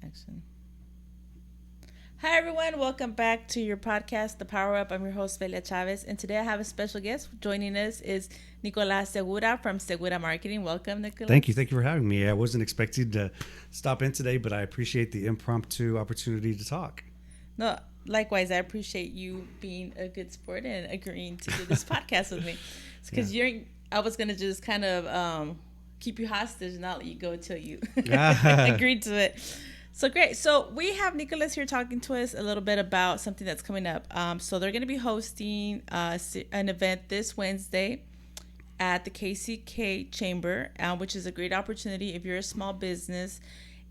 Action. Hi, everyone. Welcome back to your podcast, The Power Up. I'm your host, Velia Chavez. And today I have a special guest. Joining us is Nicolas Segura from Segura Marketing. Welcome, Nicolas. Thank you. Thank you for having me. I wasn't expecting to stop in today, but I appreciate the impromptu opportunity to talk. No, likewise, I appreciate you being a good sport and agreeing to do this podcast with me. Because I was going to just kind of keep you hostage and not let you go until you agreed to it. So great. So we have Nicolas here talking to us a little bit about something that's coming up. So they're going to be hosting an event this Wednesday at the KCK Chamber, which is a great opportunity if you're a small business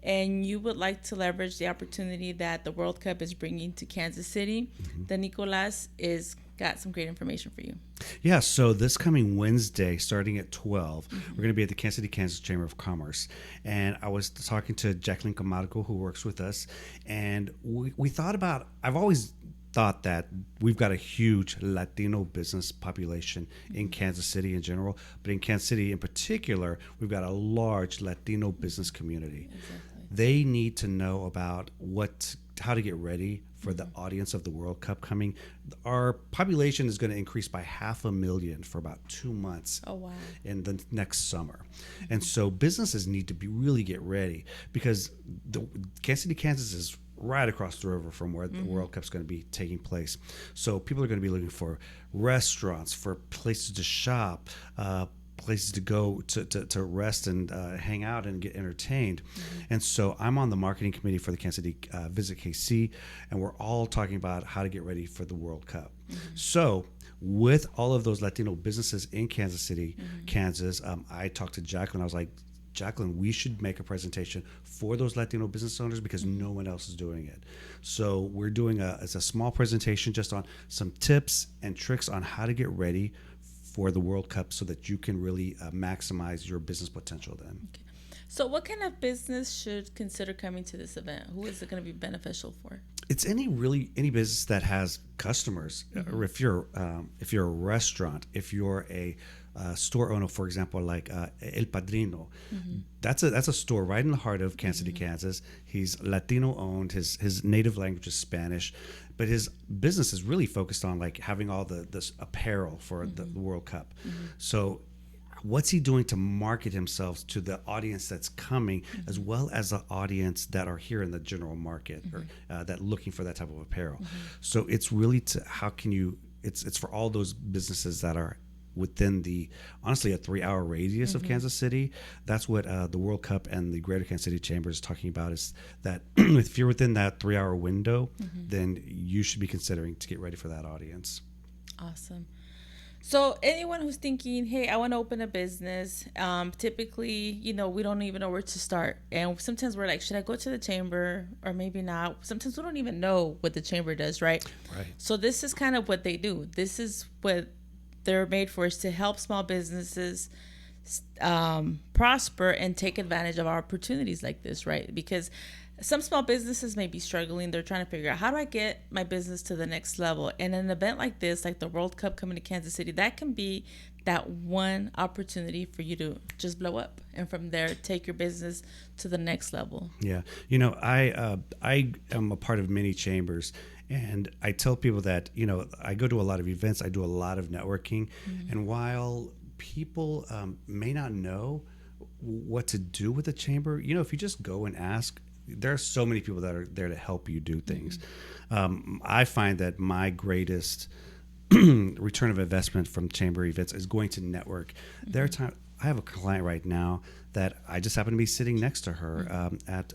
and you would like to leverage the opportunity that the World Cup is bringing to Kansas City. Then Nicolas is got some great information for you. Yeah, so this coming Wednesday, starting at 12, we're going to be at the Kansas City, Kansas Chamber of Commerce. And I was talking to Jacqueline Camargo, who works with us, and we thought about, I've always thought that we've got a huge Latino business population in Kansas City in general, but in Kansas City in particular, we've got a large Latino business community. Exactly. They need to know about how to get ready for the audience of the World Cup coming. Our population is going to increase by 500,000 for about 2 months in the next summer. And so businesses need to really get ready because the Kansas City, Kansas is right across the river from where the World Cup's going to be taking place. So people are going to be looking for restaurants, for places to shop, places to go to rest and hang out and get entertained. And so I'm on the marketing committee for the Kansas City Visit KC, and we're all talking about how to get ready for the World Cup. So with all of those Latino businesses in Kansas City, Kansas, I talked to Jacqueline. I was like, Jacqueline, we should make a presentation for those Latino business owners because no one else is doing it. So we're doing a small presentation just on some tips and tricks on how to get ready for the World Cup so that you can really maximize your business potential then. Okay. So what kind of business should consider coming to this event? Who is it going to be beneficial for? It's any business that has customers. Or if you're a restaurant, if you're a store owner, for example, like El Padrino, that's a store right in the heart of Kansas City, Kansas. He's Latino owned. His native language is Spanish, but his business is really focused on like having all this apparel for the World Cup. So what's he doing to market himself to the audience that's coming, as well as the audience that are here in the general market or that looking for that type of apparel? So it's really it's for all those businesses that are within honestly a 3-hour radius of Kansas City. That's what the World Cup and the Greater Kansas City Chamber is talking about, is that if you're within that 3-hour window, then you should be considering to get ready for that audience. Awesome. So anyone who's thinking, hey, I want to open a business, typically, we don't even know where to start. And sometimes we're like, should I go to the chamber or maybe not? Sometimes we don't even know what the chamber does, right? Right. So this is kind of what they do. This is what they're made for, is to help small businesses prosper and take advantage of opportunities like this, right? Because some small businesses may be struggling. They're trying to figure out, how do I get my business to the next level? And an event like this, like the World Cup coming to Kansas City, that can be that one opportunity for you to just blow up, and from there take your business to the next level. Yeah, I am a part of many chambers, and I tell people that I go to a lot of events, I do a lot of networking, and while people may not know what to do with the chamber, if you just go and ask, there are so many people that are there to help you do things. I find that my greatest return of investment from chamber events is going to network. There are times I have a client right now that I just happen to be sitting next to her at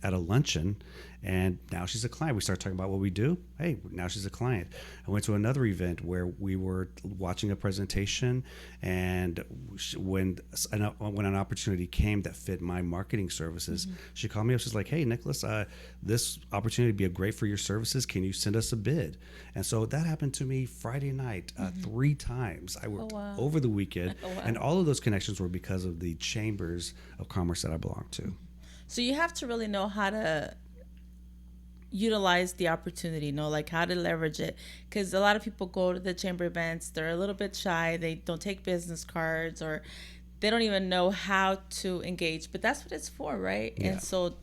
a luncheon, and now she's a client. We start talking about what we do. Hey, now she's a client. I went to another event where we were watching a presentation, and when an opportunity came that fit my marketing services, she called me up. She's like, "Hey, Nicolas, this opportunity would be great for your services. Can you send us a bid?" And so that happened to me Friday night 3 times. I worked over the weekend, and all of those connections were because of the chambers of commerce that I belong to. So you have to really know how to utilize the opportunity, like how to leverage it, because a lot of people go to the chamber events, they're a little bit shy, they don't take business cards, or they don't even know how to engage, but that's what it's for, right? Yeah. And so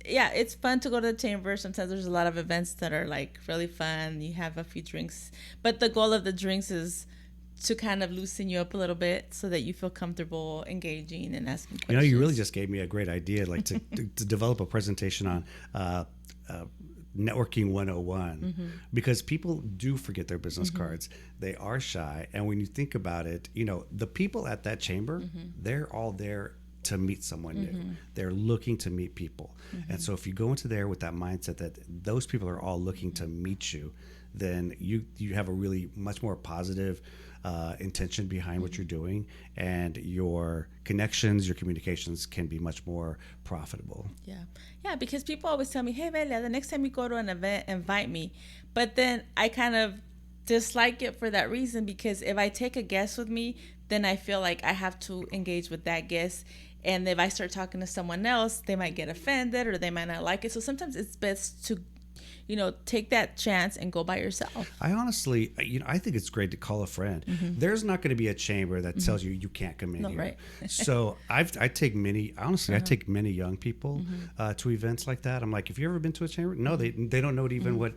yeah, it's fun to go to the chamber. Sometimes there's a lot of events that are like really fun. You have a few drinks, but the goal of the drinks is to kind of loosen you up a little bit so that you feel comfortable engaging and asking questions. You know, you really just gave me a great idea, like to develop a presentation on networking 101, because people do forget their business cards. They are shy. And when you think about it, you know, the people at that chamber, they're all there to meet someone new. They're looking to meet people. And so if you go into there with that mindset that those people are all looking to meet you, then you have a really much more positive intention behind what you're doing, and your connections, your communications can be much more profitable. Yeah, because people always tell me, hey Velia, the next time you go to an event, invite me. But then I kind of dislike it for that reason, because if I take a guest with me, then I feel like I have to engage with that guest. And if I start talking to someone else, they might get offended or they might not like it. So sometimes it's best to, you know, take that chance and go by yourself. I honestly, you know, I think it's great to call a friend. There's not going to be a chamber that tells you can't come in here. Right. So I take many, honestly, I take many young people to events like that. I'm like, have you ever been to a chamber? No, they don't know even what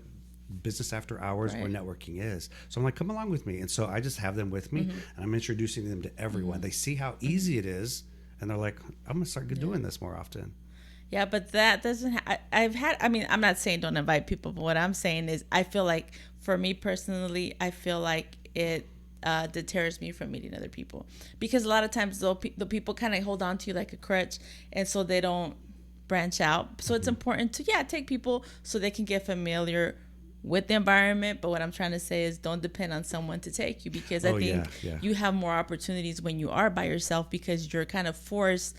business after hours or networking is. So I'm like, come along with me. And so I just have them with me, and I'm introducing them to everyone. They see how easy it is, and they're like, I'm going to start doing this more often. Yeah, but that doesn't. I mean, I'm not saying don't invite people, but what I'm saying is, I feel like for me personally, I feel like it deters me from meeting other people, because a lot of times the people kind of hold on to you like a crutch, and so they don't branch out. So it's important to take people so they can get familiar with the environment. But what I'm trying to say is, don't depend on someone to take you, because I think you have more opportunities when you are by yourself, because you're kind of forced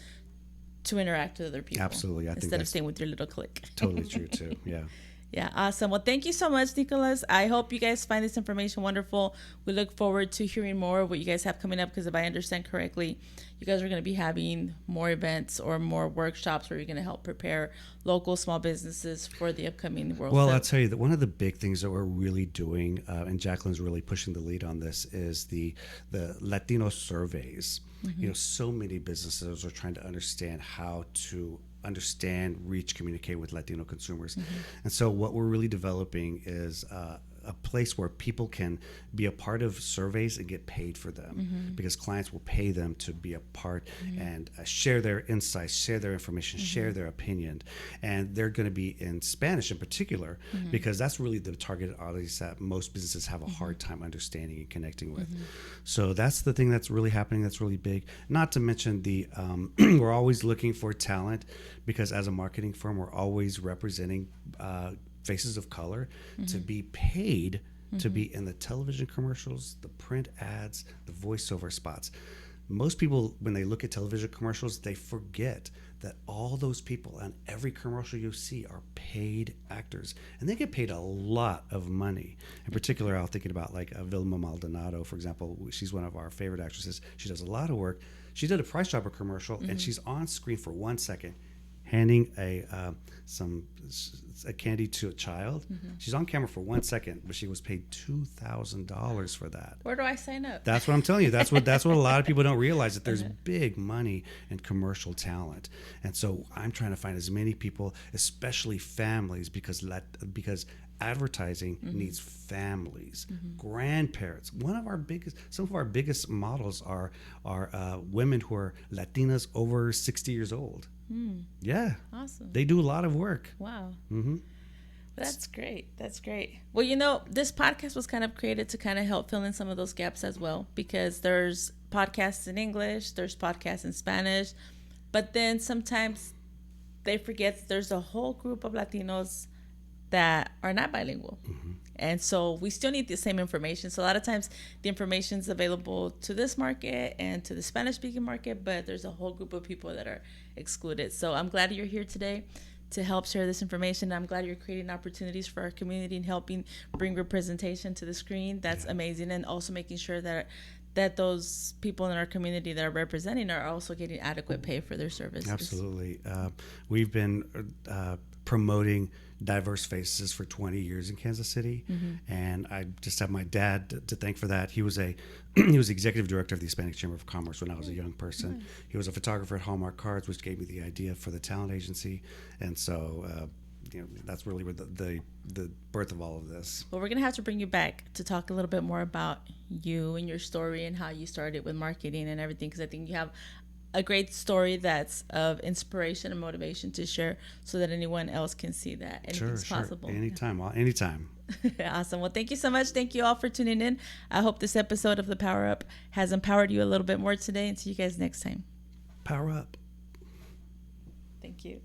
to interact with other people. Absolutely. Instead of staying with your little clique. Totally true too. Yeah. Yeah, awesome. Well, thank you so much, Nicolas. I hope you guys find this information wonderful. We look forward to hearing more of what you guys have coming up, because if I understand correctly, you guys are going to be having more events or more workshops where you're going to help prepare local small businesses for the upcoming World Well, Cup. I'll tell you that one of the big things that we're really doing, and Jacqueline's really pushing the lead on this, is the Latino surveys. You know, so many businesses are trying to understand how to reach, communicate with Latino consumers. And so what we're really developing is a place where people can be a part of surveys and get paid for them, because clients will pay them to be a part and share their insights, share their information, share their opinion. And they're going to be in Spanish in particular, because that's really the target audience that most businesses have a hard time understanding and connecting with. So that's the thing that's really happening, that's really big. Not to mention the we're always looking for talent, because as a marketing firm, we're always representing faces of color to be paid to be in the television commercials, the print ads, the voiceover spots. Most people, when they look at television commercials, they forget that all those people on every commercial you see are paid actors, and they get paid a lot of money. In particular, I'm thinking about like Vilma Maldonado, for example. She's one of our favorite actresses. She does a lot of work. She did a Price Chopper commercial, and she's on screen for 1 second, handing a candy to a child. She's on camera for 1 second, but she was paid $2,000 for that. Where do I sign up? That's what I'm telling you. That's what a lot of people don't realize, that there's big money in commercial talent. And so I'm trying to find as many people, especially families, because advertising needs families, grandparents. Some of our biggest models are women who are Latinas over 60 years old. Yeah. Awesome. They do a lot of work. Wow. That's great. That's great. Well, you know, this podcast was kind of created to kind of help fill in some of those gaps as well, because there's podcasts in English, there's podcasts in Spanish, but then sometimes they forget there's a whole group of Latinos that are not bilingual. And so we still need the same information. So a lot of times the information is available to this market and to the Spanish speaking market, but there's a whole group of people that are excluded. So I'm glad you're here today to help share this information. I'm glad you're creating opportunities for our community and helping bring representation to the screen. That's amazing. And also making sure that those people in our community that are representing are also getting adequate pay for their services. Absolutely. We've been promoting diverse faces for 20 years in Kansas City, and I just have my dad to thank for that. He was he was executive director of the Hispanic Chamber of Commerce when I was a young person. He was a photographer at Hallmark Cards, which gave me the idea for the talent agency, and so that's really where the birth of all of this. Well, we're gonna have to bring you back to talk a little bit more about you and your story and how you started with marketing and everything, because I think you have a great story that's of inspiration and motivation to share, so that anyone else can see that anything's possible. Anytime. Awesome. Well, thank you so much. Thank you all for tuning in. I hope this episode of the Power Up has empowered you a little bit more today, and see you guys next time. Power up. Thank you.